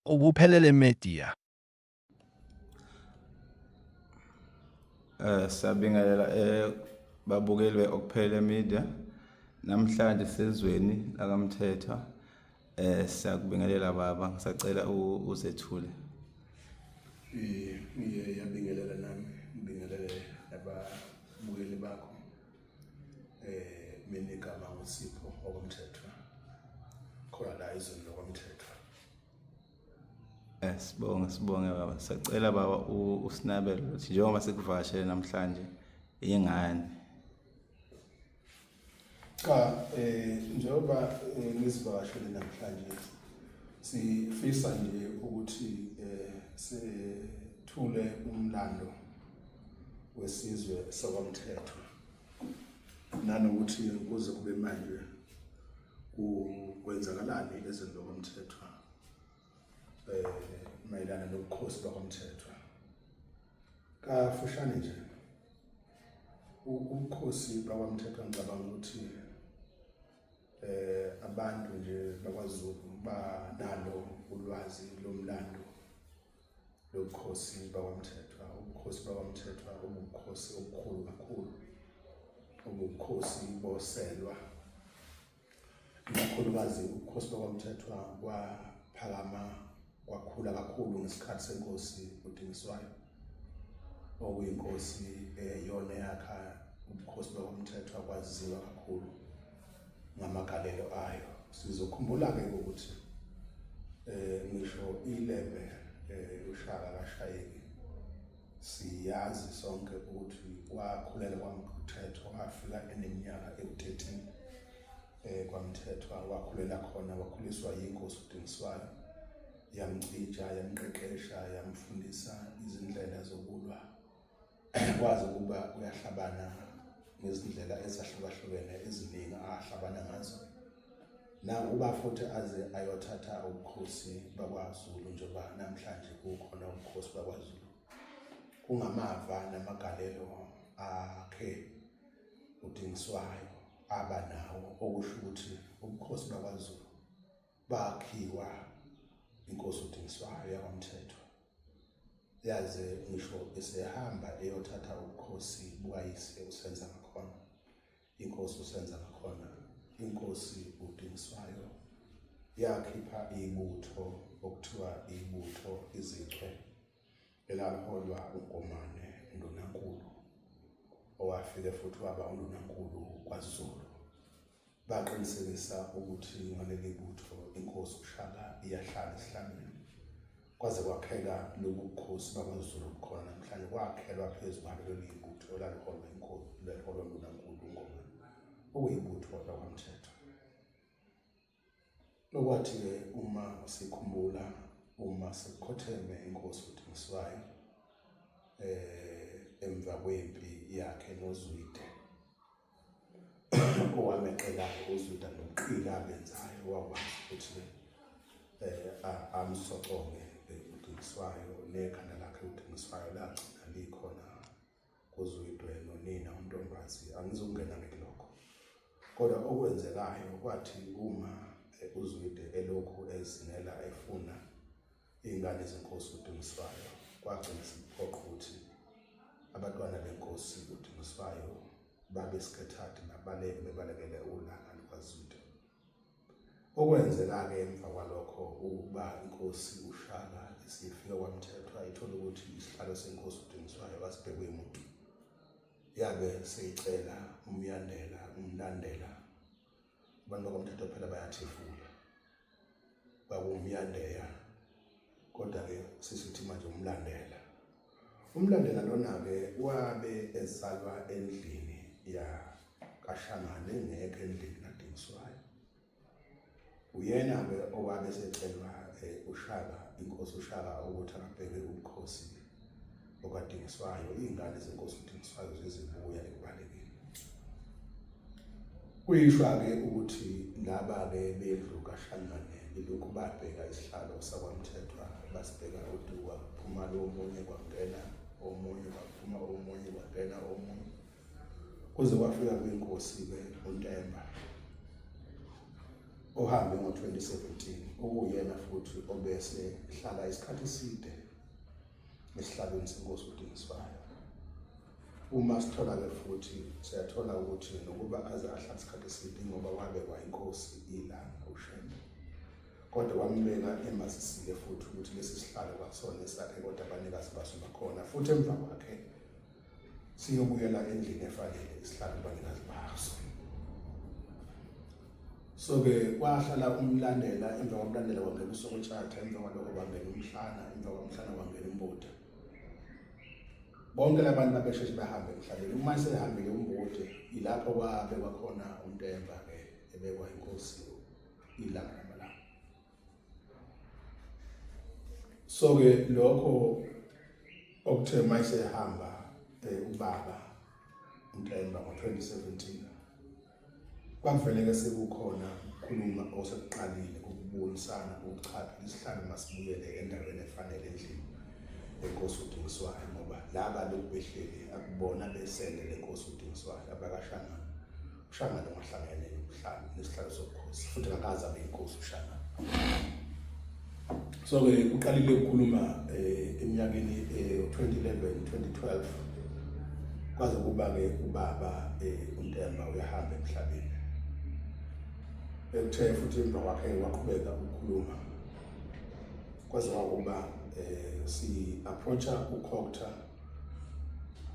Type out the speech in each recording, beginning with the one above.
ubuphelele media. Siyabingelela babukeli be-Okuphelele Media namhlanje sezweni lakaMthethwa. Siyakubingelela baba, ngisacela uzethule. Ngiyabingelela nami, ngibingelele ababukeli bakho. Mina igama nguSipho okwamthethwa. Khona la izweni lokwamthethwa. Sibonge baba. Sacela baba usinabele ukuthi njengoba sikuvashele namhlanje ingane. Njengoba ngizivakashele namhlanje sifisa nje ukuthi sethule umlando wesizwe sokwamthethwa nanokuthi kuze kube manje kwenzakalani ezweni lokwamthethwa mayelana nobukhosi bakwamthethwa. Kafushane nje ubukhosi bakwamthethwa ngicabanga ukuthi abantu nje bakwaZulu banalo ulwazi lomlando lobukhosi bakwamthethwa. Ubukhosi bakwamthethwa ubukhosi obukhulu kakhulu, ubukhosi boselwa. Kakhulukazi ubukhosi bakwamthethwa kwaphakama kwakhula kakhulu ngesikhathi senkosi uDingiswayo, okuyinkosi eyona yakha ubukhosi bakwamthethwa kwaziwa kakhulu ngamagalelo ayo. Sizokhumbula-ke ukuthi ngisho ilembe uShaka kaShayeki siyazi sonke ukuthi wakhulela kwaMthethwa, wafika eneminyaka ewu-13 kwaMthethwa, wakhulela khona, wakhuliswa yinkosi uDingiswayo, yamcija, yamqeqesha, yamfundisa izindlela zokulwa, kwazi ukuba uyahlabana ngezindlela ezahlukahlukene eziningi ahlabana ngazo. Uba futhi aze ayothatha ubukhosi bakwaZulu njengoba namhlanje kukhona ubukhosi bakwaZulu, kungamava namagalelo akhe uDingiswayo abanawo, okusho ukuthi ubukhosi bakwaZulu bakhiwa inkosi uDingiswayo yakwaMthethwa. Yaze ngisho esehamba eyothatha ubukhosi bukayise uSenzangakhona, inkosi uSenzangakhona, inkosi uDingiswayo yakhipha ibutho okuthiwa ibutho izichwe elaliholwa uNkomane uNdunankulu, owafike futhi waba uNdunankulu kwaZulu. Baqinisekisa ukuthi ngaleli butho inkosi uShaka iyahlala esihlangene. Kwaze kwakheka lobu bukhosi bakwaZulu bukhona namhlanje, kwakhelwa phezu kwaleli butho elaliholwa inkosi, laliholwa uNdunankulu uNkomane, okuyibutho lakwaMthethwa. Lokwathi-ke uma sikhumbula, uma sikhotheme inkosi uDingiswayo emva kwempi yakhe noZwide, owameqela uZwide nobuqili abenzayo, wakwazi ukuthi amsoconge uDingiswayo, nekhanda lakhe uDingiswayo lagcina likhona kuZwide nonina uNtombazi. Angizokungena kulokho, kodwa okwenzekayo kwathi uma uZwide elokhu ezingela efuna ingane zenkosi uDingiswayo, kwagcina sekuphoqa ukuthi abantwana benkosi uDingiswayo babe isikhethathi nabaleke bebalekele ulaka lukwaZwide. Okwenzeka-ke emva kwalokho ukuba inkosi uShaka isifika kwaMthethwa, ithola ukuthi isihlalo senkosi uDingiswayo kasibhekwe umuntu, yabe seyicela umlandela. Abantu bakwaMthethwa phela bayathefula, bakumyandeya, kodwa-ke sisithi manje umlandela. Umlandela lona-ke wabe ezalwa endlini kaShangane, engekho endlini kaDingiswayo. Uyena-ke owabe secelwa uShaka, inkosi uShaka, ukuthi akabheke ubukhosi bukaDingiswayo, iy'ngane zenkosi uDingiswayo zizibuya ekubalekeni. Kuyishwa-ke ukuthi laba-ke bendlu kaShangane ilokhu babheka isihlalo sakwaMthethwa, basibheka uDuka, kuphuma lo omunye kwangena omunye, kwaphuma omunye kwangena omunye, kuze kwafika kwinkosi-ke uNtemba. ohambe ngo-2017 okuyena futhi obese hlala isikhathi eside esihlalweni senkosi uDingiswayo. Uma sithola-ke futhi siyathola ukuthi nokuba aze ahlale isikhathi eside ngoba wabekwa inkosi ilanga uShembe, kodwa wambeka emazisile futhi ukuthi lesi sihlalo kwakusona esakhe, kodwa abanikazi baso bakhona futhi emva kwakhe siyobuyela endlini efanele isihlalo abanikazi baso. So-ke kwahlala umlandela, emva komlandela kwangena uSokotshata, emva kwalokho kwangena uMhlana, emva kwaMhlana kwangena uMbude. Bonke labantu babesheshe bahambe emhlabeni. Uma sehambile uMbude ilapho kwabekwa khona uNtemba-ke ebekwa inkosi ilanga lamalanga. So-ke lokho okuthe mayisehamba ubaba uNtemba ngo-2017 kwakufanele sekukhona ukukhuluma osekuqalile ukubonisana ukuchapha isihlalo masibuyele endaweni efanele endlini enkosi uDingiswayo, ngoba laba lokubehleli akubona besende lenkosi uDingiswayo abakashangana. uShangana wahlangene nomhlalo nesihlalo sobukhosi futhi akaze abe inkosi uShangana. So-ke uqalile ukukhuluma eminyakeni 2011 2012 kwaze kuba-ke ubaba uNtemba uyahamba emhlabeni. Ekuthe futhi emva kwakhe waqhubeka ukukhuluma kwaze kwakuba si-approacha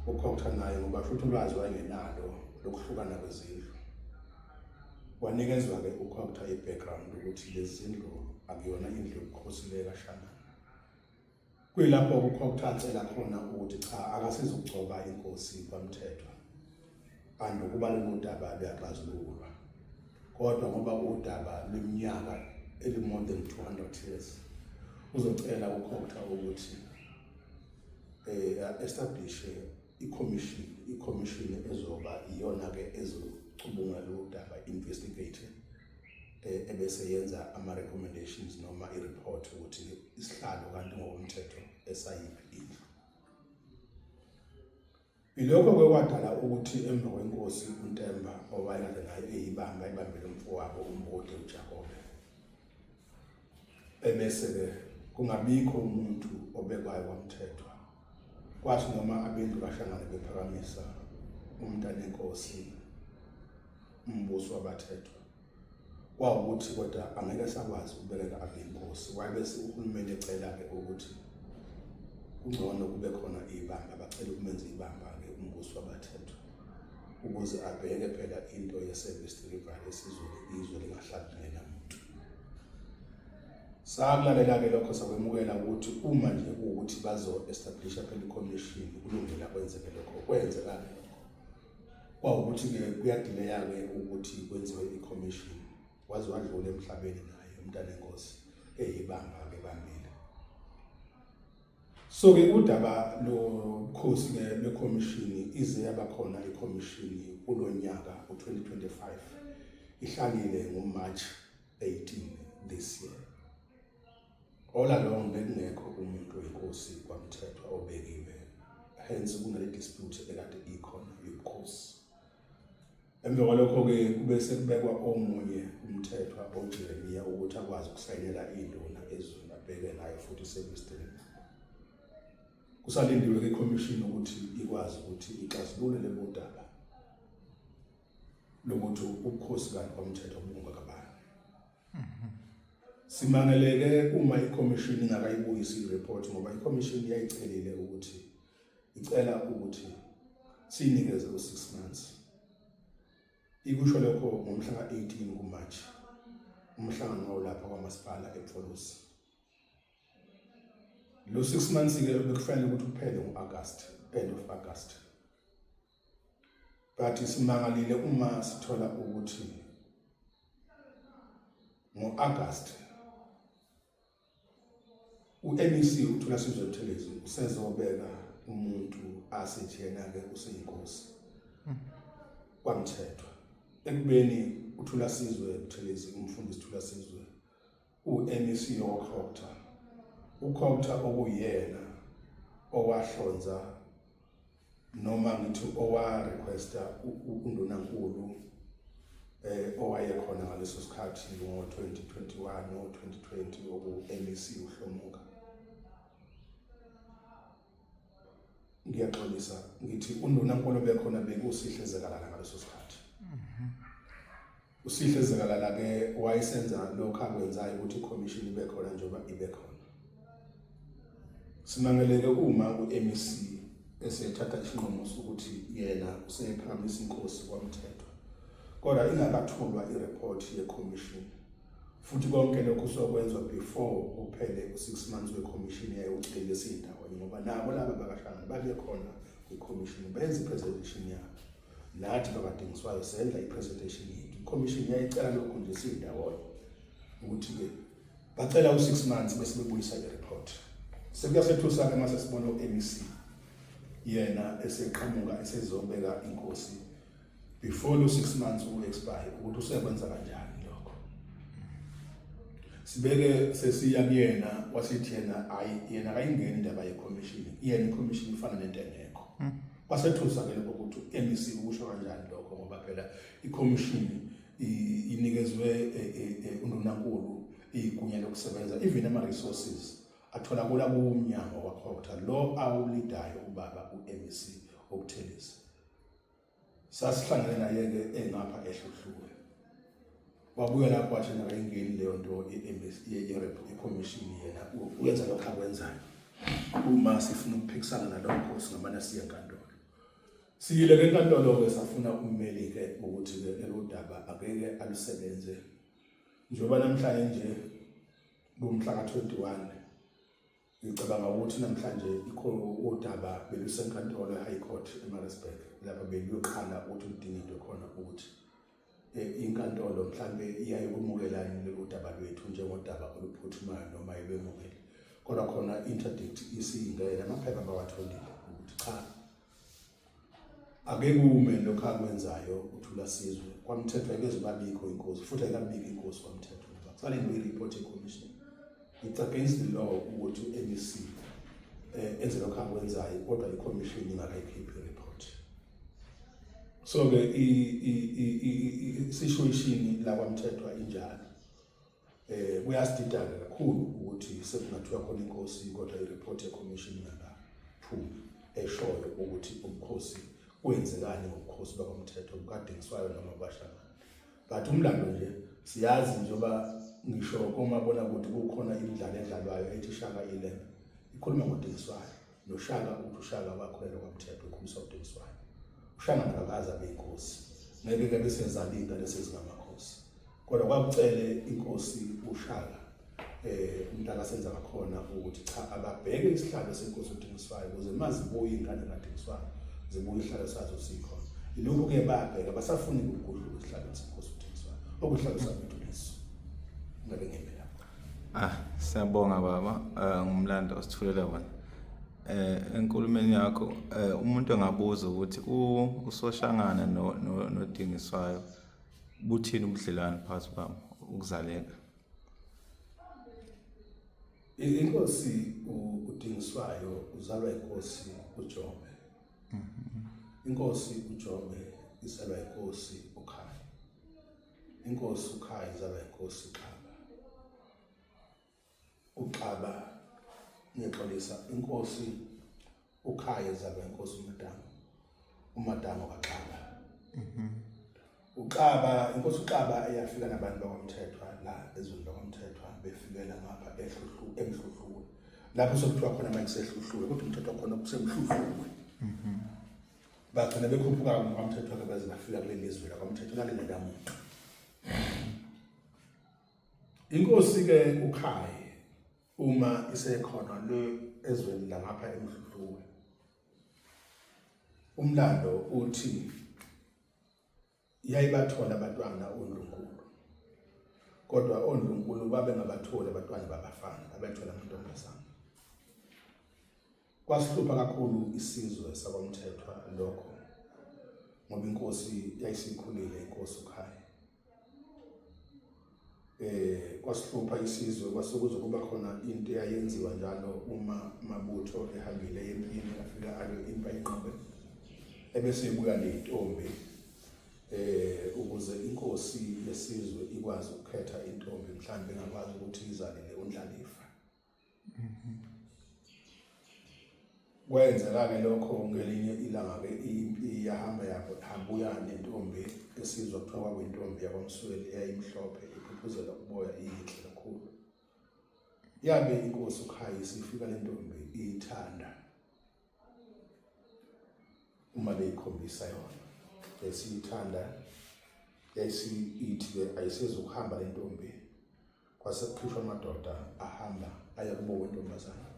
uCocta naye ngoba futhi ulwazi wayengenalo lokuhlukana kwezindlu. Wanikezwa-ke uCocta i-background ukuthi lezi zindlu akuyona indlu yobukhosi le kaShangana. Kuyilapho uCocta acela khona ukuthi cha akasizukugcoba inkosi kwaMthethwa anokuba lolu daba luyaxazululwa, kodwa ngoba udaba leminyaka eli-more than 200 years uzocela uCocta ukuthi establish i-commission ezoba iyona-ke ezocubungula lo daba, investigate ebese yenza ama-recommendations noma i-report ukuthi isihlalo kanti ngokomthetho esayiphi indlu. Ilokho-ke kwadala ukuthi emva kwenkosi uNtemba owayekade naye eyibambele umfowabo uMbude uJakobe, ebese-ke kungabikho umuntu obekwayo kwaMthethwa. Kwathi noma abendlu kaShangana bephakamisa umntanenkosi umbuso wabathethwa, kwawukuthi kodwa angeke sakwazi ukubeleka abe inkosi. Wayebese uhulumeni ecela-ke ukuthi kungcono kube khona ibamba, bacela ukumenza ibamba-ke umbuso wabathethwa ukuze abheke phela into ye-service delivery esizweni, izwe lingahlali namuntu. Sakulalela-ke lokho sakwemukela ukuthi uma nje kuwukuthi bazo-establisha phela i-commission kulungile kwenzeke lokho, kwenzeka-ke lokho. Kwawukuthi-ke kuyadileya-ke ukuthi kwenziwe i-commission, waze wadlula emhlabeni naye umntanenkosi eyibamba-ke bambile. So-ke udaba lo khosi-ke lwe-commission ize yabakhona i-commission kulo nyaka u-2025 ihlalile ngoMarch 18 this year. All along bekungekho umuntu wenkosi kwaMthethwa obekiwe, hence kunale dispute ekade ikhona yobukhosi. Emva kwalokho-ke kube sekubekwa omunye uMthethwa oJeremia ukuthi akwazi ukusayinela induna ezweni abheke nayo futhi i-service delivery. Kusalindiwe ke-commission ukuthi ikwazi ukuthi ixazulule lelo daba lokuthi ubukhosi kanti kwaMthethwa bungakabani. Simangeleke uma i-commission ingakayibuyisi i-report, ngoba i-commission yayicelile ukuthi icela ukuthi sinikeze u6 months. Ikusho lokho ngomhla ka-18 kuMarch umhlangano walapha kwamasipala ePholosi. Lo 6 months-ke bekufanele ukuthi uphele ngo-August, end of August. But simangalile uma sithola ukuthi ngo-August u-MEC uThulasizwe Buthelezi usezobeka umuntu asithi yena-ke useyinkosi kwaMthethwa. Ekubeni uThulasizwe Buthelezi, umfundisi Thulasizwe, u-MEC yoCocta, uCocta okuyena owahlonza noma ngithi owa-requesta undunankulu owayekhona ngaleso sikhathi ngo-2021 no-2020 oku-MEC uHlomuka. Ngiyaxolisa ngithi uNdunankulu bekhona bekuSihle Zikalala ngaleso sikhathi. uSihle Zikalala ke wayesenza lokho akwenzayo ukuthi iCommission ibe khona njengoba ibe khona. Simangeleke uma uMEC esethatha isinqumo sokuthi yena usephakamisa inkosi kwaMthethwa, kodwa ingakathulwa ireport yeCommission. Futhi konke lokho sokwenzwa before kuphele u6 months weCommission yayocelela izindawo ngoba nabo laba bakahlangana babe khona kwiCommission benza ipresentation yabo. Nathi bakadingiswayo senza ipresentation yethu. iCommission yayicela lokho nje izindawo ukuthi ke bacela u6 months bese bebuyisa ireport. Sekuyasethusa ke mase sibona uMEC yena eseqhamuka esezobeka inkosi before lo 6 months u-expire ukuthi usekwenza kanjani lokho. Sibeke sesiya kuyena wasithi yena akayingeni indaba yeCommission, yena iCommission ifana nento engekho. Wasethusa ke lokho ukuthi uMEC ukusho kanjani lokho ngoba phela iCommission inikezwe uNdunankulu igunya lokusebenza, even ama-resources atholakala kuMnyango wakhona lo awulidayo ubaba uMEC Obuthelezi. Sasihlangene naye ke engapha eHluhluwe. Wabuya lapho wathi nakayingeni leyo nto iCommission yena uyenza lokho akwenzayo. Uma sifuna ukuphikisana nalokho singamana siya enkantolo. Siyile ke enkantolo ke safuna ummeli ke ukuthi ke lelo daba akeke alusebenze. Njengoba namhlanje nje kumhla ka-21 ngicabanga ukuthi namhlanje udaba belusenkantolo eHigh Court eMaritzburg lapha beluyoqala ukuthi udingidwe khona ukuthi inkantolo mhlambe iyayikumukela lelo daba lwethu njengodaba oluphuthumayo noma ibemukele. Kodwa khona interdict isingena amaphepha bawatholile ukuthi cha akeke ume lokho akwenzayo uthula sizwe kwaMthethwa akeze babikho inkosi futhi ayikabiki inkosi kwaMthethwa ngoba kusale nge-report yeCommission. It's against the law ukuthi uMEC enze lokho akwenzayo kodwa iCommission ingakayikhiphi report. So ke i-situation la kwaMthethwa injalo. Kuyasidida kakhulu ukuthi sekungathiwa khona inkosi kodwa ireport yeCommission ingakaphumi eshoyo ukuthi ubukhosi kwenzekani ngobukhosi bakwaMthethwa bukadingiswayo noma bashaka. But umlando nje siyazi njengoba ngisho komabona ukuthi kukhona imidlalo edlalwayo ethi Shaka Ilembe ikhuluma ngoDingiswayo noShaka ukuthi uShaka wakholela kwaMthethwa ikhulisa uDingiswayo. uShaka akakaza beyinkosi ngeke ke besezalinda lesezingamakhosi kodwa kwakucele inkosi uShaka umntaka senza ngakhona ukuthi cha ababheke isihlalo senkosi uDingiswayo ukuze mazibuye ingane kaDingiswayo zibuye isihlalo sazo sikhona. Ilokhu ke babheka basafuna ukugudlula isihlalo senkosi uDingiswayo okuhlalo sabethu leso. Ngabe ngempela Siyabonga baba ngumlando osithulela wona. Enkulumeni yakho umuntu engabuza ukuthi uSoshangana noDingiswayo buthini ubudlelwane phakathi kwabo ukuzaleka. Inkosi uDingiswayo uzalwa inkosi uJobe. Inkosi uJobe izalwa inkosi uKhaya. Inkosi uKhaya izalwa inkosi uXaba. Ngiyaxolisa inkosi uKhaya izalwa inkosi uMadango kaXaba. uXaba inkosi uXaba eyafika nabantu bakwaMthethwa la ezweni lakwaMthethwa befikela ngapha eMhluhluwe. Lapho sokuthiwa khona manje seHluhluwe kodwa uMthethwa khona kuseMhluhluwe. Bagcina bekhuphuka kwaMthethwa ke baze bafika kuleli lizwe lakwaMthethwa nalena ndamuntu. Inkosi ke uKhaya uma isekhona le ezweni la ngapha eMhluhluwe. Umlando uthi yayibathola abantwana oNdlunkulu. Kodwa oNdlunkulu babe ngabathola abantwana babafana abathola amantombazana. Kwasihlupha kakhulu isizwe sakwaMthethwa lokho ngoba inkosi yayisikhulile inkosi uKhaya. Kwasihlupha isizwe kwasekuzokuba khona into eyayenziwa njalo uma mabutho ehambile empini afika alo impa inqobe ebese ebuya nentombi ukuze inkosi yesizwe ikwazi ukukhetha intombi mhlawumbe engakwazi ukuthi izalele uNdlalifa. Kwenzeka-ke lokho ngelinye ilanga-ke iyahamba yabuya nentombi esizwa kuthiwa kwakuyintombi yakwaMsweli eyayimhlophe iphuphuzela uboya iyinhle kakhulu. Yabe inkosi uKhayi isifika le ntombi iyithanda uma beyikhombisa yona. Yayisiyithanda yayisiyithi-ke ayisezukuhamba le ntombi kwase kukhishwa amadoda ahamba aya kubo wentombazana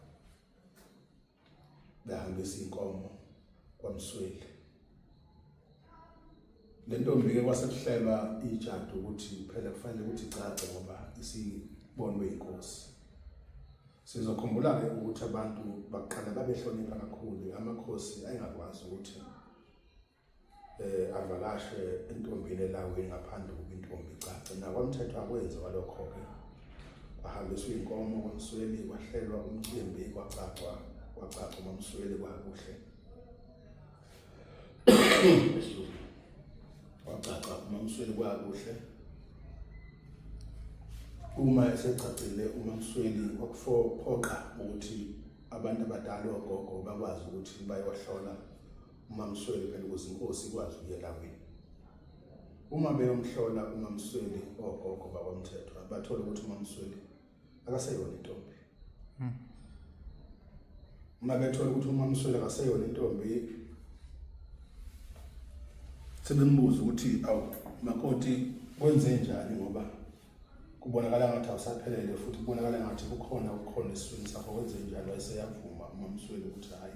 behambisa inkomo kwaMsweli. Le ntombi-ke kwase kuhlelwa ijadu ukuthi phela kufanele ukuthi icace ngoba isibonwe inkosi. Sizokhumbula-ke ukuthi abantu baqala babehlonipha kakhulu amakhosi ayengakwazi ukuthi avakashe entombini elaweni ngaphandle kokuba intombi icace. Nakwamthetho akwenziwa lokho-ke. Kwahambiswa inkomo kwaMsweli, kwahlelwa umcimbi, kwacacwa uMamSweli kwakuhle. Wacaca uMamSweli kwakuhle. Uma esecacile uMamSweli kwakuphoqa ukuthi abantu abadala ogogo bakwazi ukuthi bayohlola uMamSweli phela ukuze inkosi ikwazi ukuya elawini. Uma beyomhlola uMamSweli ogogo bakwamthetho bathola ukuthi uMamSweli akaseyona intombi. Uma bethola ukuthi uMamSweli akaseyona intombi, sebembuza ukuthi awu makoti kwenze njani ngoba kubonakala ngathi awusaphelele futhi kubonakala ngathi kukhona esiswini sakho, kwenze njalo. Wayeseyavuma uMamSweli ukuthi hayi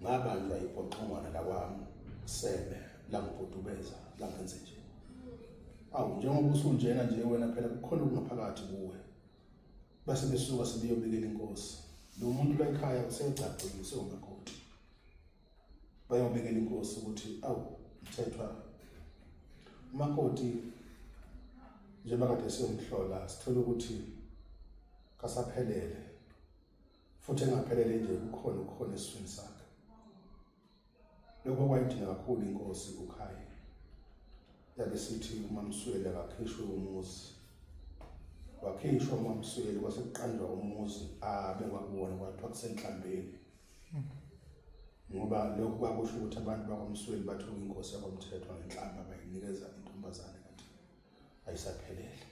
ngabanjwa ipoqongwana lakwami sebe langibhudubeza langenze nje. Awu njengoba usunjena nje wena phela kukhona okungaphakathi kuwe. Base besuka sebeyobikela inkosi. Lo muntu la ekhaya usecacile usengumakoti. Bayobikela inkosi ukuthi awu mthethwa umakoti njengoba kade siyomhlola sithola ukuthi kasaphelele futhi engaphelele nje kukhona esiswini sakhe. Lokho kwayidinga kakhulu inkosi uKhayi. Yabe sithi uMamSweli akakhishwe umuzi. Wakhishwa uMamSweli kwase kuqanjwa umuzi abekwakuwona kwathiwa kusenhlambeni. Ngoba lokho kwakusho ukuthi abantu bakwaMsweli bathola inkosi yakwamthetho ngenhlamba bayinikeza intombazane kanti ayisaphelele.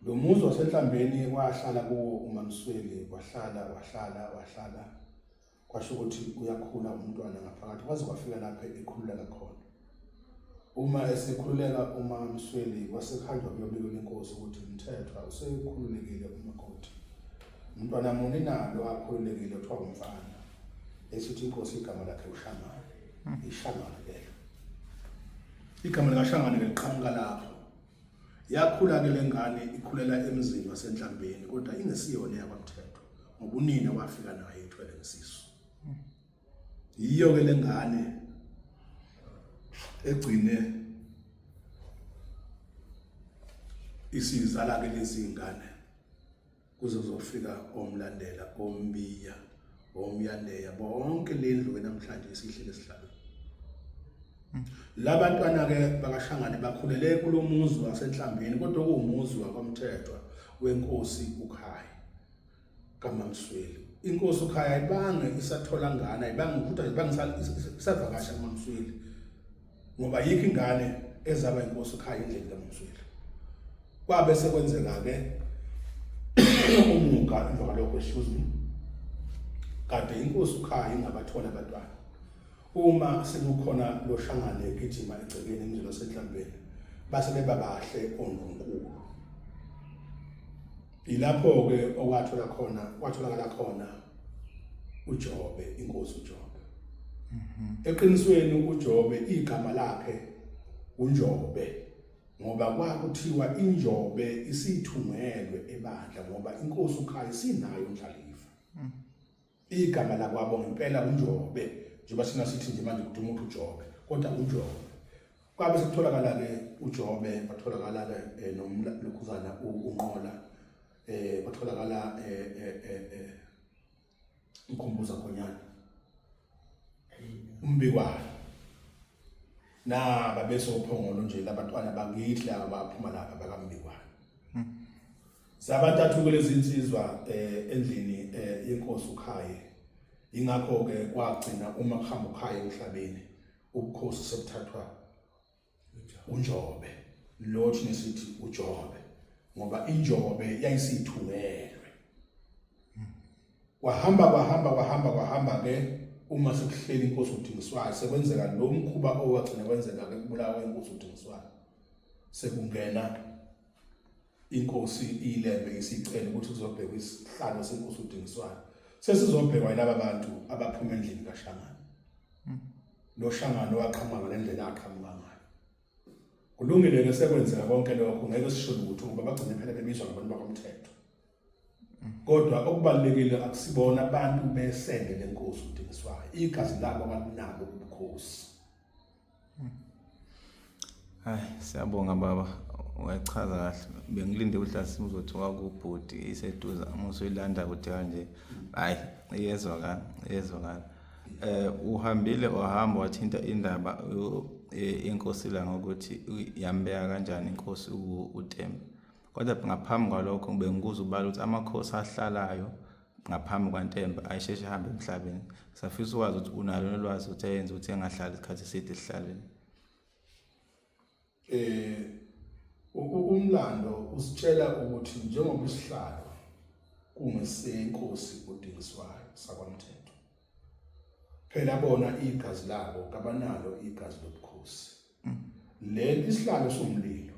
Lo muzi wasenhlambeni wahlala kuwo uMamSweli, wahlala kwasho ukuthi uyakhula umntwana ngaphakathi kwaze kwafika lapha ekhululeka khona. Uma esekhululeka uMamSweli kwasekhanjwa kuyobikela inkosi ukuthi mthethwa usekhululekile umakoti. Umntwana muni nalo akhululekile kuthiwa umfana. Esithi inkosi igama lakhe uShangane. iShangane lelo. Igama likaShangane liqhamuka lapho. Yakhula-ke le ngane ikhulela emzini wasenhlambeni kodwa ingesiyona yakwamthetho ngoba unina wafika naye ethwele ngesisu. Yiyo-ke le ngane egcine isizala-ke lezi ngane kuze kuzofika omlandela, oMbiya, oMyandeya, bonke lendlu namhlanje isihlele esihlalo. Labantwana-ke bakaShangane bakhulele kulo muzi wasenhlambeni kodwa kuwumuzi wakwamthethwa wenkosi uKhayi kaMamSweli. Inkosi uKhayi ayibange isathola ngane, isavakasha kuMamSweli ngoba yikho ingane ezaba inkosi uKhayi endlini kaMamSweli. Kwabe sekwenzeka-ke umuka emva kwalokho excuse me. Kade inkosi uKhayi ingabathola abantwana. Uma sekukhona lo Shangane egijima egcekeni emzini wasenhlambeni base bebabahle oNdlunkulu. Ilapho-ke kwatholakala khona uJobe, inkosi uJobe. Eqinisweni uJobe igama lakhe uNjobe ngoba kwakuthiwa injobe isithumelwe ebandla ngoba inkosi uKhayi sinayo uNdlalifa. Igama lakwabo ngempela uNjobe njengoba sina sithi nje manje kuduma uJobe kodwa uNjobe. Kwabe sekutholakala-ke uJobe, batholakala-ke nomlokhuzana uNqola, batholakala uMkhumbuza Khonyana, uMbikwane. naba besophongolo nje labantwana bakithi laba baphuma lapha bakaMbikwane sabantathu kulezi insizwa endlini yenkosi uKhaye ingakho ke kwagcina uma kuhamba uKhaye emhlabeni ubukhosi sebuthathwa uNjobe lo thina sithi uJobe ngoba injobe yayisithumelwe kwahamba ke uma sekuhleli inkosi uDingiswayo sekwenzeka lo mkhuba owagcina kwenzeka ke kubulawa inkosi uDingiswayo sekungena inkosi ilembe isicela ukuthi kuzobhekwa isihlalo senkosi uDingiswayo sesizobhekwa yilaba bantu abaphuma endlini kaShangane lo Shangane waqhamuka ngendlela aqhamuka ngayo kulungile ke sekwenzeka konke lokho ngeke sisho ukuthi ngoba bagcine phela bebizwa ngabantu bakomthetho kodwa okubalekile akusibona abantu besende lenkosi uDingiswayo igazi labo abanalo ubukhosi. Hayi siyabonga baba uyachaza kahle bengilinde ukuthi asimuzothoka kubhodi iseduza musoyilanda kude kanje hayi iyezwakala uhambile wahamba wathinta indaba inkosi la ngokuthi yambeka kanjani inkosi uTembu kodwa ngaphambi kwalokho bengibuza ubala ukuthi amakhosi ahlalayo ngaphambi kwaNtembu ayisheshe hambe emhlabeni safisa ukwazi ukuthi unalo nolwazi ukuthi ayenze ukuthi engahlali isikhathi eside esihlalweni. Umlando usitshela ukuthi njengoba isihlalo kungesenkosi uDingiswayo sakwaMthetho phela bona igazi labo kabanalo igazi lobukhosi le isihlalo somlilo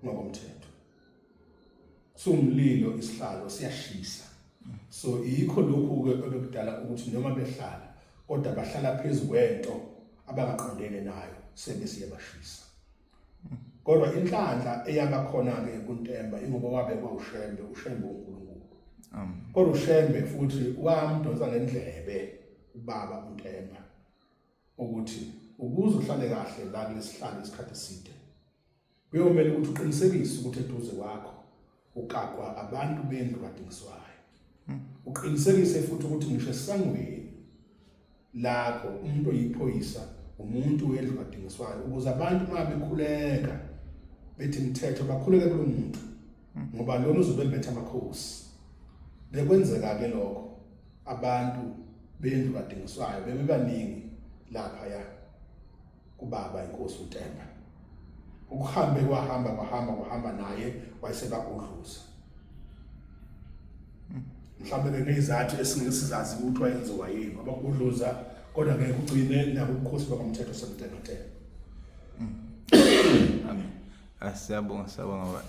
ngokomthetho somlilo isihlalo siyashisa so yikho lokhu ke okudala ukuthi noma behlala kodwa bahlala phezulu kwento abangaqondene nayo sebesiyabashisa kodwa inhlanhla eyabakhona ke kuNtemba ingoba wabekwa uShembe uNkulunkulu kodwa uShembe futhi wamdonsa ngendlebe ubaba uNtemba ukuthi ukuze uhlale kahle la kulesihlalo isikhathi eside kuyomela ukuthi uqinisekise ukuthi eduze kwakho uqaqwa abantu bendlu kaDingiswayo uqinisekise futhi ukuthi ngisho esangweni lakho umuntu oyiphoyisa umuntu wendlu kaDingiswayo ukuze abantu uma bekhuleka bethi Mthetho bakhuleke kulo muntu ngoba lona uzobembetha amakhosi bekwenzeka ke lokho abantu bendlu kaDingiswayo bebebaningi lapha ya kubaba inkosi uTemba ukuhambe kwahamba naye wayesebagudluza mhlawumbe kunezathu esingesizazi ukuthi wayenziwa yini abagudluza kodwa ngeke ugcine nabo ubukhosi bakomthetho sebuthenga. Amen. Asiyabonga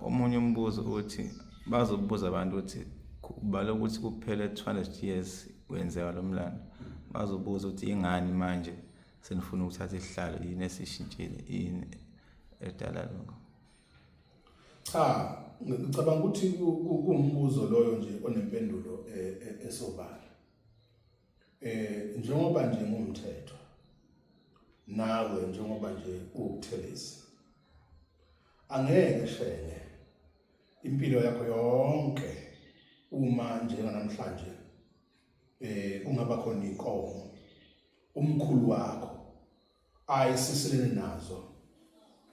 omunye umbuzo uthi bazobuza abantu ukuthi kubala ukuthi kuphele 200 years wenzeka lo mlando bazobuza ukuthi ingani manje senifuna ukuthatha isihlalo yini esishintshile yini edala lokho. Cha ngicabanga ukuthi kuwumbuzo loyo nje onempendulo esobala njengoba nje ngumthetho nawe njengoba nje uwubuthelezi angeke shenge impilo yakho yonke uma njenganamhlanje ungaba khona inkomo umkhulu wakho ayisiselene nazo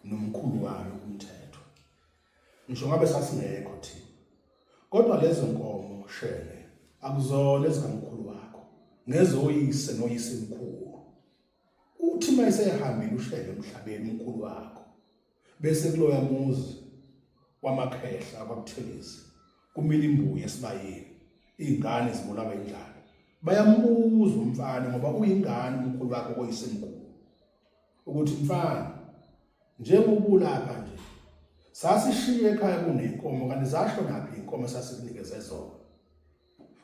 nomkhulu wami umthetho ngisho ngabe sasingekho thina kodwa lezo nkomo shenge akuzona ezikamkhulu wakho ngezoyise noyise mkhulu uthi mayisehambile ushele emhlabeni umkhulu wakho bese kuloya muzi wamakhehla ababuthelezi kumile imbuye esibayeni izingane zibulawa indlala bayambuza umfana ngoba uyingane umkhulu wakho koyise mkhulu ukuthi mfana njengobulapha nje sasishiye ekhaya kunenkomo kanti zasho naphi inkomo sasikunikeze zona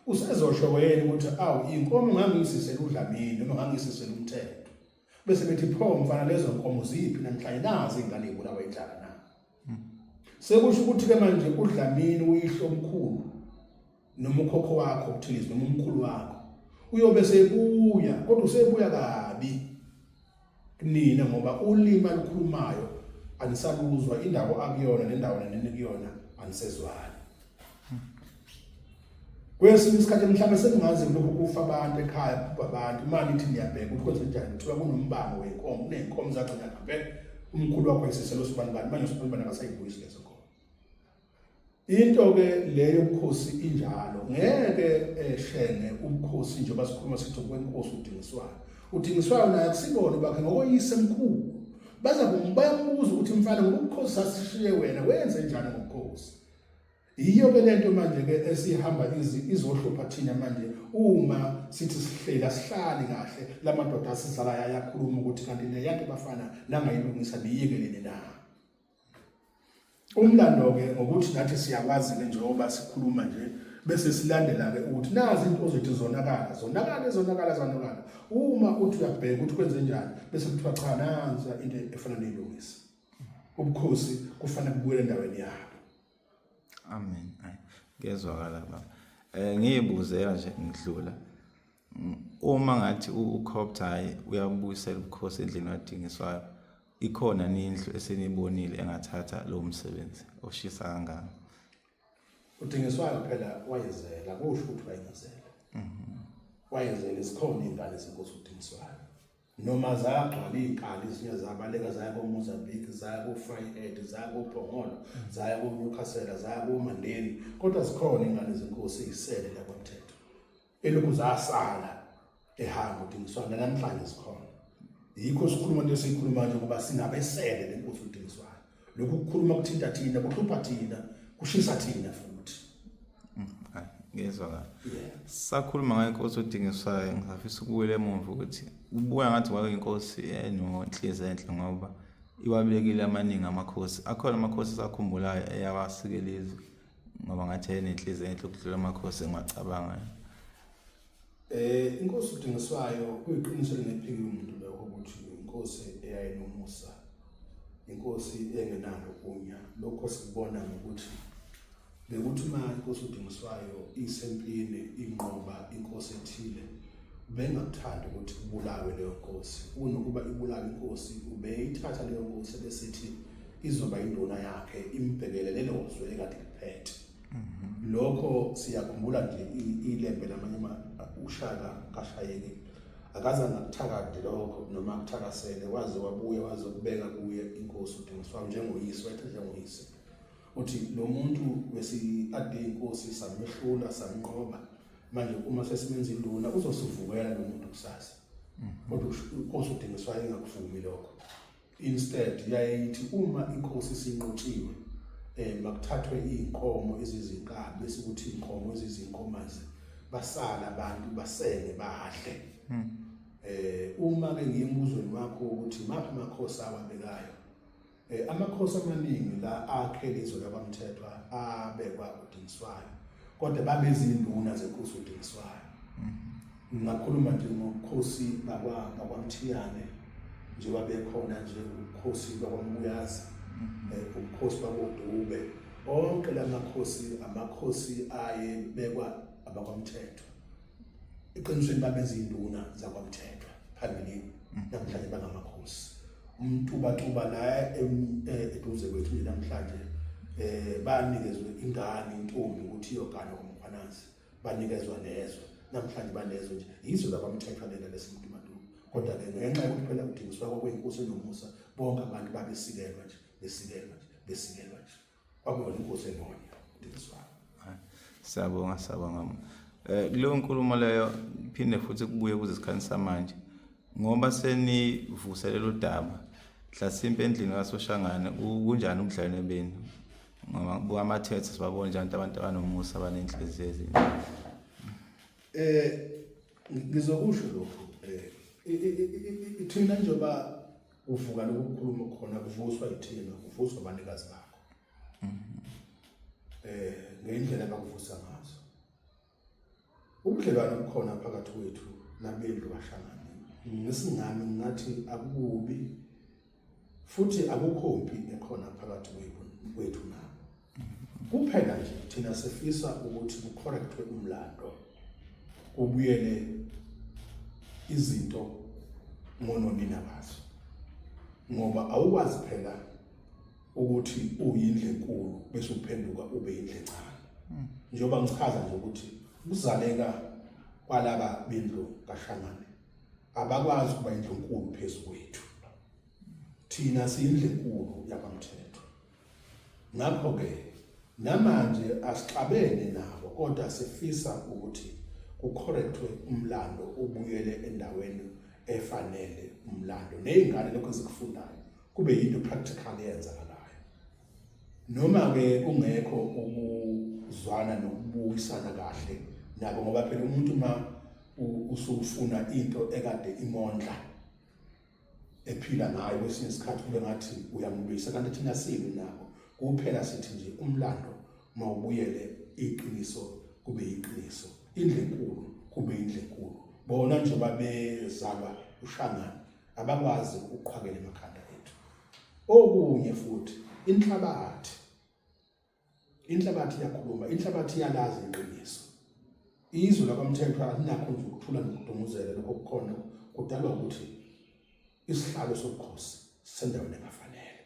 usezosho wena ukuthi awu inkomo ngangisisela uDlamini noma ngangisisela umthetho bese bethi pho mfana lezo nkomo ziphi namhlanje nazi ingane ibulawa indlala na sekusho ukuthi ke manje uDlamini uyihlo omkhulu noma ukhokho wakho uthilizi noma umkhulu wakho uyobe sebuya kodwa usebuya kabi kunina ngoba ulima lukhulumayo anisaluzwa indawo akuyona nendawo nenikuyona anisezwani kwesinye isikhathi mhlawumbe seningazi lokhu kufa abantu ekhaya kuba abantu manje nithi niyabheka ukuthi kwenze njani kuthiwa kunombango wenkomo kuney'nkomo zakhe ngiyaqhubeka umkhulu wakho esiselo sibanibani manje usibanibani akasayibuyisi lezo nkomo. Into-ke leyo yobukhosi injalo ngeke Shenge ubukhosi njengoba sikhuluma sithi kwenkosi udingiswayo naye akusibone bakhe ngokoyise mkhulu bayambuza ukuthi mfana ngoba ubukhosi sasishiye wena wenze njani ngobukhosi. Yiyo-ke lento manje-ke esihamba izohlupha thina manje uma sithi sihleli asihlali kahle la madoda asizalayo ayakhuluma ukuthi kanti neyanto bafana nangayilungisa niyikelele na. Umlando-ke ngokuthi nathi siyakwazi-ke njengoba sikhuluma nje bese silandela-ke ukuthi nazi into ozothi zonakala uma uthi uyabheka ukuthi kwenze njani bese kuthiwa cha nansi into efana neyilungisa. Ubukhosi kufanele kubuyele endaweni yabo. Amen. Ngiyezwakala baba. Ngiyibuzela nje ngidlula. Uma ngathi uCoptai uyabuyisela ubukhosi endlini wadingiswayo, ikhona nindlu esenibonile engathatha lo msebenzi oshisa kangaka. Udingiswayo phela wayezela kusho ukuthi wayezela. Wayezela isikhona ingane zenkosi udingiswayo. Noma zagcwala izinkali ezinye zabaleka zaya koMozambique zaya koFryhead zaya koPhongolo zaya koNewcastle zaya koMandeni kodwa zikhona ingane zenkosi ezisele la kwaMthetho elokhu zasala ehamba udingiswayo namhlanje zikhona. Yikho sikhuluma nje sikhuluma nje ngoba sinabesele lenkosi udingiswayo. Lokhu kukhuluma kuthinta thina kuhlupha thina kushisa thina futhi. Ngiyezwakala. Sakhuluma ngenkosi udingiswayo ngafisa ukubuyela emuva ukuthi ubuya ngathi kwakuyinkosi enonhliziyo enhle ngoba iwabekile amaningi amakhosi. Akhona amakhosi sakhumbulayo eyawasikeliza ngoba ngathi enenhliziyo enhle ukudlula amakhosi engiwacabangayo. Inkosi udingiswayo kuyiqiniso lengephiki umuntu lokho ukuthi inkosi eyayinomusa, inkosi engenalo unya. Lokho sikubona ngokuthi bekuthi uma inkosi udingiswayo isempini inqoba inkosi ethile bengakuthanda ukuthi kubulawe leyo nkosi. Unokuba ibulawe inkosi ubeyithatha leyo nkosi besithi izoba induna yakhe imbhekele lelo zwe ekade liphethe. Lokho siyakhumbula nje ilembe lamanye uShaka kaShayeli akaza ngakuthakade lokho noma akuthakasele waze wabuye waze kubeka kuye inkosi udingiswayo njengoyise wethu njengoyise. Uthi lo muntu ade inkosi samehlula samnqoba manje uma sesimenza induna uzosivukela lo muntu kusasa. Kodwa inkosi udingiswayo engakuvumi lokho. Instead yayithi uma inkosi sinqotshiwe makuthathwe izinkomo ezizinkabi bese kuthi inkomo ezizinkomazi basala abantu basenge badle. Uma ke ngiyembuzweni wakho ukuthi maphi amakhosi awabekayo, amakhosi amaningi la akhelizwe labaMthetho abekwa udingiswayo kodwa babezinduna zenkosi udingiswayo. Ngakhuluma nje ngokhosi bakwaMthiyane njengoba bekhona nje ukhosi bakwaMbuyazi, ukhosi bakwaDube, onke amakhosi ayebekwa abakwaMthetho. Eqinisweni babezinduna zakwaMthetho phambili namhlanje bangamakhosi. Umtuba la eduze kwethu namhlanje banikezwe ingane intombi ukuthi iyogana komkhwanazi banikezwa nezo namhlanje banezo nje yizo labamthetho lena lesimntumatu. Kodwa ke ngenxa yokuthi phela udingiswayo kwakuyinkosi enomusa bonke abantu babesikelwa nje kwakuyona inkosi enonya udingiswayo. Siyabonga. Kuleyo nkulumo leyo iphinde futhi kubuye kuze isikhathi samanje ngoba senivuselela udaba mhlasimpe endlini kaSoshangane kunjani ubudlelwane benu ngoba bukaMathethe sibabona njani abantu abanomusa abanenhliziyo ezinhle. Ngizokusho lokho ithina njengoba uvuka lokukhuluma khona kuvuswa ithina kuvuswa abanikazi bakho. Ngendlela abakuvusa ngazo. Ubudlelwane obukhona phakathi kwethu nabendlu kaShangane ngesingami ngathi akubi futhi akukhombi ekhona phakathi kwethu nabo. Kuphela nje thina sifisa ukuthi kucorrectwe umlando kubuyele izinto ngononina bazo ngoba awukwazi phela ukuthi uyindle enkulu bese uphenduka ube indle encane. Njengoba ngichaza nje ukuthi ukuzaleka kwalaba bendlu kaShangane abakwazi kuba indlu enkulu phezulu kwethu. Thina siyindlu enkulu yabaMthetho. Ngakho ke namanje asixabene nabo kodwa sifisa ukuthi kucorrectwe umlando ubuyele endaweni efanele umlando nezingane lokho ezikufundayo kube yinto practical eyenzakalayo. Noma ke kungekho ukuzwana nokubuyisana kahle nabo ngoba phela umuntu uma usufuna into ekade imondla ephila ngayo kwesinye isikhathi kube ngathi uyamlwisa kanti thina sibi nabo kuphela sithi nje umlando mawubuyele iqiniso kube iqiniso indlu enkulu kube indlu enkulu bona nje babezalwa uShangane abakwazi ukuqhwakela emakhanda ethu. Okunye futhi inhlabathi yakhuluma, inhlabathi yalazi iqiniso. Izwe lakwaMthetho alinakho nje ukuthula nokudumuzela lokho kukhona kudalwa ukuthi isihlalo sobukhosi sendaweni engafanele.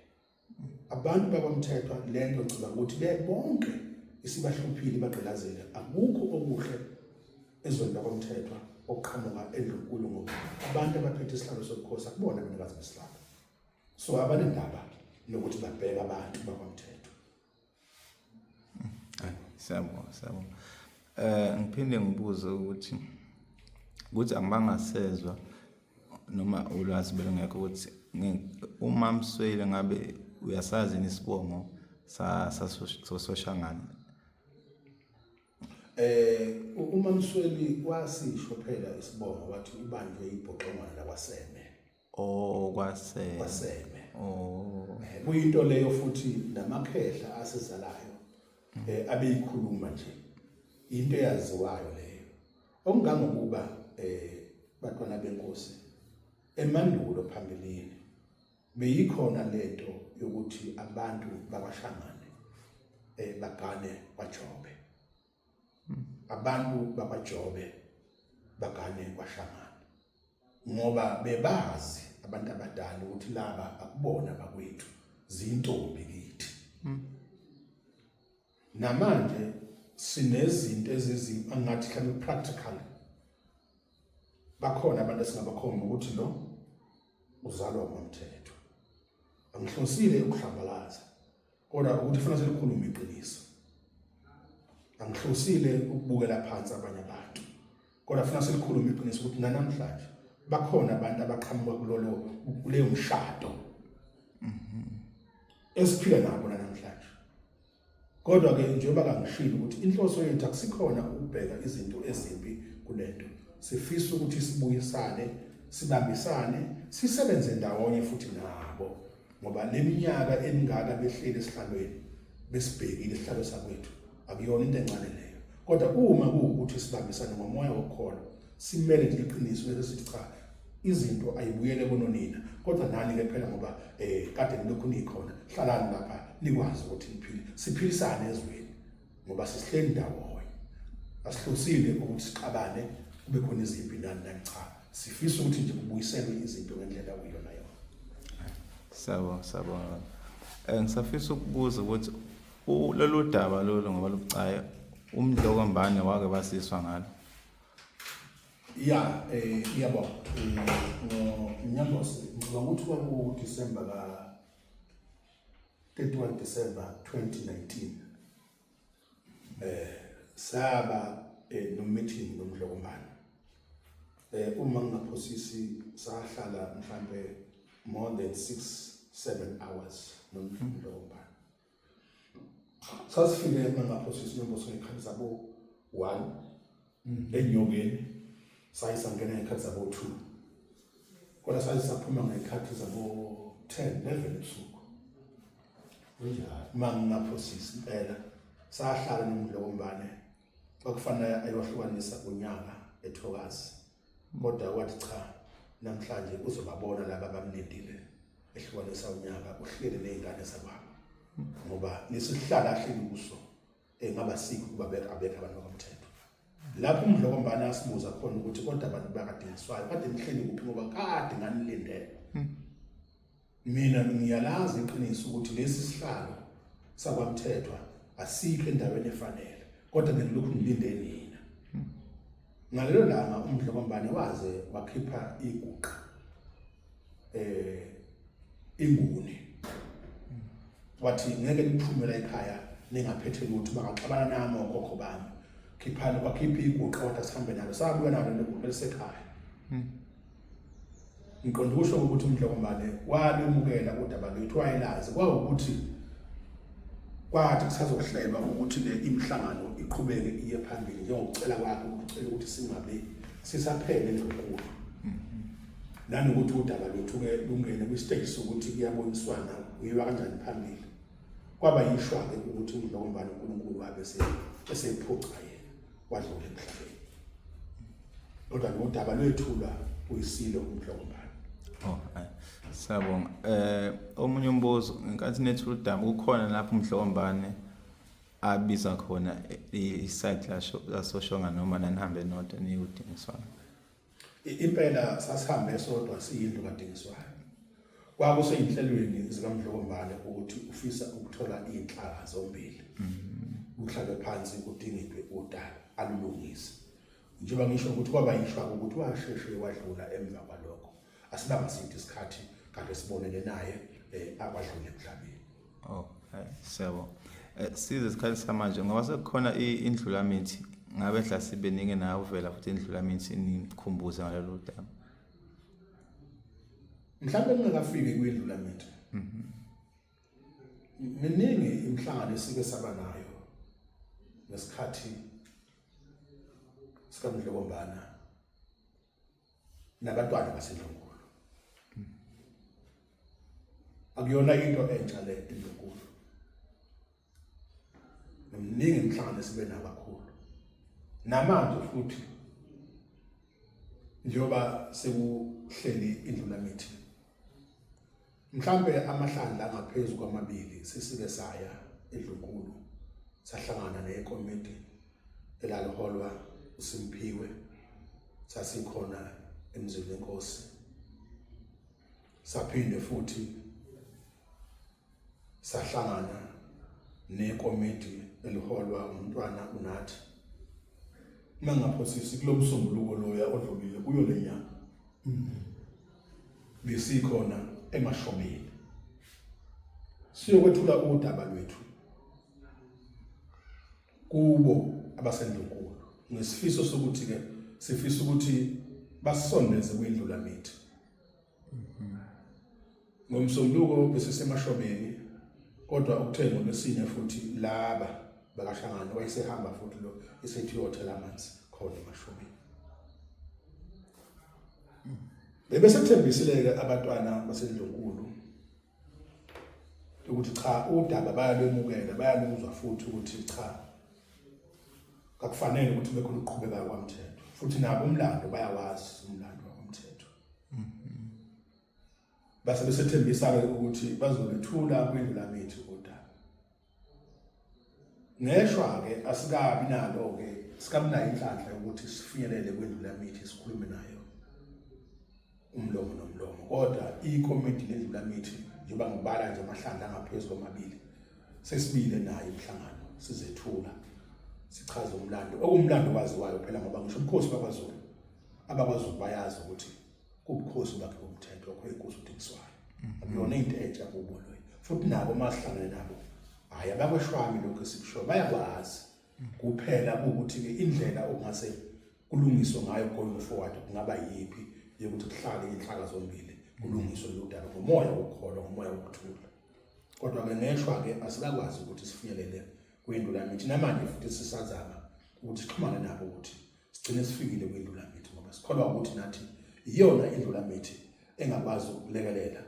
Abantu bakwaMthetho lento ngicela ukuthi bonke isibahluphile bagqilazele akukho okuhle ezweni lakwaMthetho oqhamuka endlunkulu ngoba abantu abaphethe isihlalo sobukhosi akubona abanikazi besihlalo. So abanendaba nokuthi babheke abantu bakwaMthetho. Siyabonga. Ngiphinde ngibuze ukuthi angibangasezwa noma ulwazi belungekho ukuthi uma Msweli ngabe uyasazi isibongo saSoshangane. Uma Msweli wasisho phela isibongo wathi ubanjwe ibhoqongwana lakwaseme. Kwaseme. Kuyinto leyo futhi namakhehla asezalayo abeyikhuluma nje into eyaziwayo leyo. Okungangokuba bantwana benkosi emandulo phambilini beyikhona lento yokuthi abantu bakwaShangane bagane kwaJobe. Abantu bakwaJobe bagane kwaShangane ngoba bebazi abantu abadala ukuthi laba akubona bakwethu zintombi kithi. Namanje sinezinto angathi mhlawumbe practical bakhona abantu esingabakhomba ukuthi lo uzalwa ngoMthetho. Angihlosile ukuhlambalaza kodwa ukuthi kufanele selikhulume iqiniso. Angihlosile ukubukela phansi abanye abantu kodwa kufanele selikhulume iqiniso ukuthi namhlanje bakhona abantu abaqhamuka kuleyo mshado esiphila nabo namhlanje. Kodwa ke njengoba kangishilo ukuthi inhloso yethu akusikhona ukubheka izinto ezimbi kulento. Sifisa ukuthi sibuyisane, sibambisane, sisebenze ndawonye futhi nabo. Ngoba leminyaka emingaka behleli esihlalweni besibhekile isihlalo sakwethu akuyona into encane leyo. Kodwa uma kuwukuthi sibambisane ngomoya wokholo, simele nje iqiniso lesithi cha izinto ayibuyele kononina. Kodwa nani ke phela ngoba kade nilokhu nikhona hlalani lapha nikwazi ukuthi niphile. Siphilisane ezweni ngoba sisihleli ndawonye. Asihlosile ukuthi siqabane kube khona izimpi nani cha. Sifisa ukuthi nje kubuyiselwe izinto ngendlela kuyona yona. Sawubona. Ngisafisa ukubuza ukuthi lolu daba lolu ngoba lubucayi umdlokombane wake basiswa ngalo. Yabo ngonyangose ngokuthi kwaku December ka 31 December 2019 saba no meeting nomdlokombane. Uma ngingaphosisi sahlala mhlambe more than 6-7 hours nomdlokombane. Sasifike ngingaphosisi nomboso ngekhathi zabo 1 enyokeni sayisangena ngekhathi zabo 2 kodwa sayisaphuma ngekhathi zabo 10-11 ebusuku. Mangingaphosisi impela sahlala nomdlokombane kwakufanele ayohlukanisa unyaka eThokazi kodwa wathi cha namhlanje uzobabona laba abamlindile ehlukanisa unyaka uhlele nezingane zakwabo ngoba lesihlala ahleli kuso engaba sikho kuba abekho abantu bakwaMthetho. Lapho umdlokombane asibuza khona ukuthi kodwa abantu bakadenswayo kade nihleli kuphi ngoba kade nganilindele. Mina ngiyalazi iqiniso ukuthi lesi sihlalo sakwaMthetho asikho endaweni efanele kodwa ngilokhu ngilinde nina. ngalelo langa uMdlokombane waze wakhipha iguqa inguni wathi ngeke niphumela ekhaya ningaphethe lutho bangaxabana nami okhokho bami khiphani wakhipha iguqa wathi asihambe nalo sabuya nalo leguqa lisekhaya ngiqonda ukusho ukuthi uMdlokombane walemukela udaba lwethu wayelazi kwawukuthi kwathi kusazohlelwa ukuthi le imhlangano iqhubeke iye phambili njengokucela kwakhe ukucela ukuthi singabe sisaphele endlonkulu nanokuthi udaba lwethu ke lungene kwistage sokuthi kuyaboniswana uyiwa kanjani phambili kwaba yishwa ke ukuthi uMdlokombane uNkulunkulu wabe esephuca yena wadlula emhlabeni kodwa udaba lwethula uyisilo uMdlokombane. Hayi. Siyabonga. Omunye umbuzo ngenkathi nethula udaba kukhona lapho uMdlokombane abiza khona isite la Soshonga noma nanihambe nodwa niyudingiswana. Impela sasihambe sodwa siyindlu kaDingiswayo. Kwakuseyinhlelweni zikaMdlokombane ukuthi ufisa ukuthola inhlaka zombili. Uhlabe phansi kudingidwe udaba alulungise. Njengoba ngisho ukuthi kwaba yishwa ukuthi washeshe wadlula emva kwalokho. Asibanga sithi isikhathi kanti sibonene naye akwadlule emhlabeni. Hayi. Siyabonga. Size isikhathi samanje ngoba sekukhona indlulamithi ngabe hla sibenike nawe uvela futhi indlulamithi nikhumbuza ngalolu daba. Mhlawumbe ningakafiki kwindlulamithi. Miningi imhlangano esike saba nayo ngesikhathi sikaMdlokombane nabantwana basendlonkulu. Akuyona into entsha le endlonkulu. Miningi imhlangano esibe nabakhulu. Namanje futhi njengoba sekuhleli indlulamithi mhlambe amahlandla ngaphezulu kwamabili sisike saya endlunkulu sahlangana nekomiti elaliholwa uSimphiwe sasikhona emzini wenkosi saphinde futhi sahlangana nekomiti eliholwa umntwana uNathi mangaphosisi kulomsombuluko loya odlulile kuyo lenyanga besikhona eMashobeni siyokwethula udaba lwethu kubo abasendlunkulu ngesifiso sokuthi ke sifisa ukuthi basondeze kwindlulamithi. Ngomsombuluko besisemashobeni kodwa ukuthenga lesine futhi laba bakahlangana wayesehamba futhi lo esethi hotel amanzi khona eMashobeni. Bebesethembisile ke abantwana basendlunkulu ukuthi cha udaba bayalwemukela bayaluzwa futhi ukuthi cha akufanele ukuthi bekhona ukuqhubeka kwamthetho futhi nabo umlando bayawazi umlando womthetho. Base besethembisa ke ukuthi bazolethula kwindlulamithi udaba. Ngeshwa ke asikabi nalo ke sikamnayo inhlanhla ukuthi sifinyelele kwindlulamithi sikhulume nayo umlomo nomlomo kodwa ikomiti lendlulamithi njengoba ngibala nje amahlandla angaphezulu kwamabili sesibile nayo imhlangano sizethula sichaza umlando okumlando waziwayo phela ngoba ngisho ubukhosi bakwaZulu bayazi ukuthi kubukhosi bakhe umthetho okho inkosi uDingiswayo akuyona into entsha kubo loyo futhi nabo masihlangene nabo hayi abakweshwami lokho esikusho bayakwazi kuphela ukuthi ke indlela okungase kulungiswe ngayo going forward kungaba yipi yokuthi kuhlale inhlaka zombili kulungiswe lo daba ngomoya wokukholwa ngomoya wokuthula kodwa ke ngeshwa ke asikakwazi ukuthi sifinyelele kwindlulamithi namanje futhi sisazama ukuthi sixhumane nabo ukuthi sigcine sifikile kwindlulamithi ngoba sikholwa ukuthi nathi iyona indlulamithi engakwazi ukulekelela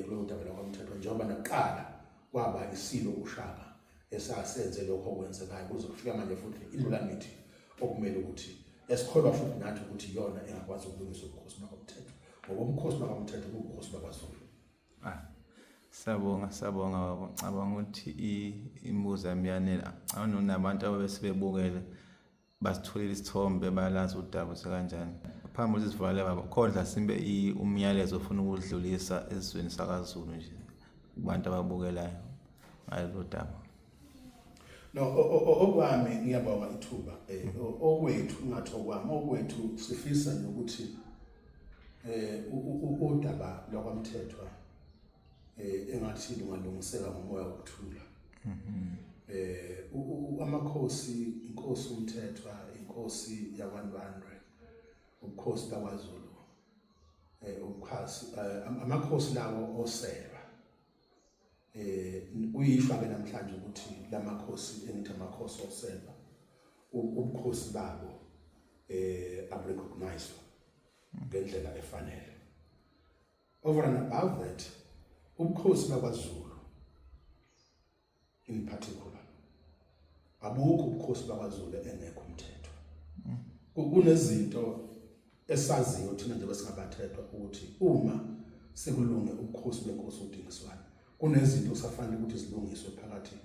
kulo daba lomthetho njengoba naqala kwaba isilo uShaka esasenze lokho okwenzekayo kuze kufika manje futhi indlulamithi okumele ukuthi esikholwa futhi nathi ukuthi iyona engakwazi ukulungisa ubukhosi bakomthetho ngoba ubukhosi bakomthetho bubukhosi bakwaZulu. Sabonga baba ngicabanga ukuthi imibuzo yamiyanela nabantu ababesebebukele basitholile isithombe bayalazi udaba sekanjani phambi ukuthi sivale baba khona simbe umyalezo ofuna ukudlulisa esizweni sakaZulu nje kubantu ababukelayo ngalolu daba. No okwami ngiyabonga ithuba okwethu ngathi okwami okwethu sifisa nokuthi udaba lwakwamthethwa engathi lungalungiseka ngomoya wokuthula. Amakhosi, inkosi uMthethwa, inkosi yakwaNdwandwe, ubukhosi bakwaZulu, amakhosi lawo oseba. Uyishwa ke namhlanje ukuthi lamakhosi engithi amakhosi oseba ubukhosi babo aburecognize ngendlela efanele. Over and above that, ubukhosi bakwaZulu in particular abukho ubukhosi bakwaZulu engekho umthetho. Kunezinto esaziyo thina nje besingabathethwa ukuthi uma sekulunge ubukhosi benkosi uDingiswayo kunezinto kusafanele ukuthi zilungiswe phakathi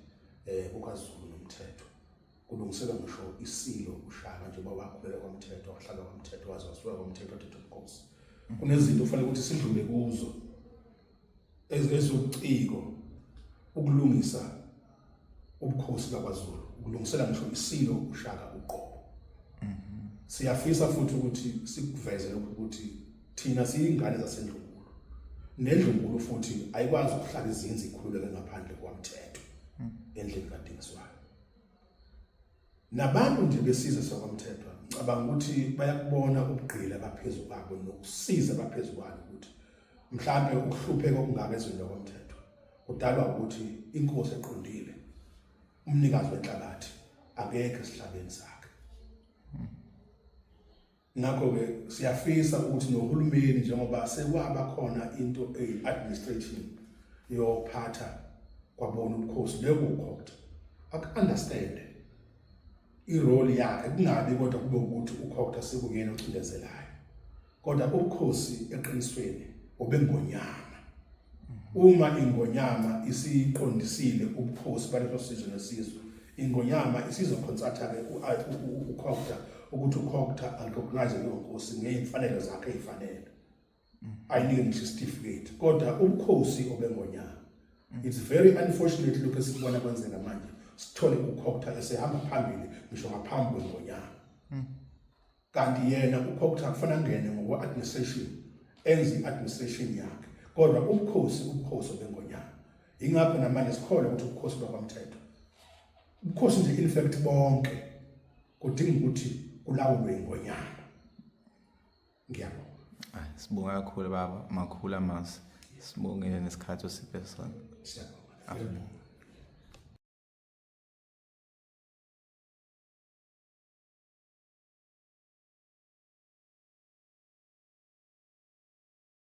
kukaZulu nomthetho. Kulungiselwa ngisho isilo ushaka njengoba wakhulela kwamthetho wahlala kwamthetho waze wasuka kwamthetho wathetha ubukhosi. Kunezinto kufanele ukuthi sidlule kuzo ezobuciko ukulungisa ubukhosi bakwaZulu, ukulungisela ngisho isilo ushaka uqobo. Siyafisa futhi ukuthi sikuveze lokho ukuthi thina siyingane zasendlunkulu. Nendlunkulu futhi ayikwazi ukuhlala izinzi ikhululeke ngaphandle kwamthetho endlini kaDingiswayo. Nabantu nje besizwe sakwamthethwa ngicabanga ukuthi bayakubona ubugqila baphezulu kwabo nokusiza baphezulu kwabo ukuthi mhlambe ukuhlupheka okungaka ezweni kwamthethwa kudalwa ukuthi inkosi eqondile umnikazi wenhlabathi akekho esihlabeni sakhe. Ngakho ke siyafisa ukuthi nohulumeni njengoba sekwaba khona into administration yophatha kwabona ubukhosi bekukhokha ak-understand irole yakhe kungabi kodwa kube ukuthi ukhokha sekungena ocindezelayo. Kodwa ubukhosi eqinisweni obengonyama. Uma ingonyama isiqondisile ubukhosi baleso sizwe nesizwe, ingonyama isizokhonsatha ke ukhokha ukuthi ukhokha arecognize inkosi ngezimfanelo zakhe ezifanele. Ayinike ngisho certificate. Kodwa ubukhosi obengonyama. It's very unfortunate lokho esikubona kwenzeka manje. Sithole ukhokha esehamba phambili ngisho ngaphambi kwengonyama. Kanti yena ukhokha kufanele ngene ngokwe administration enzi administration yakhe. Kodwa ubukhosi obengonyama. Ingapho namanje sikholwa ukuthi ubukhosi bakwamthethwa. Ubukhosi nje in fact bonke kudinga ukuthi kulawulwe ingonyama. Ngiyabonga. Sibonga kakhulu baba, makhulu amasi. Sibongele nesikhathi osiphe sona. Siyabonga.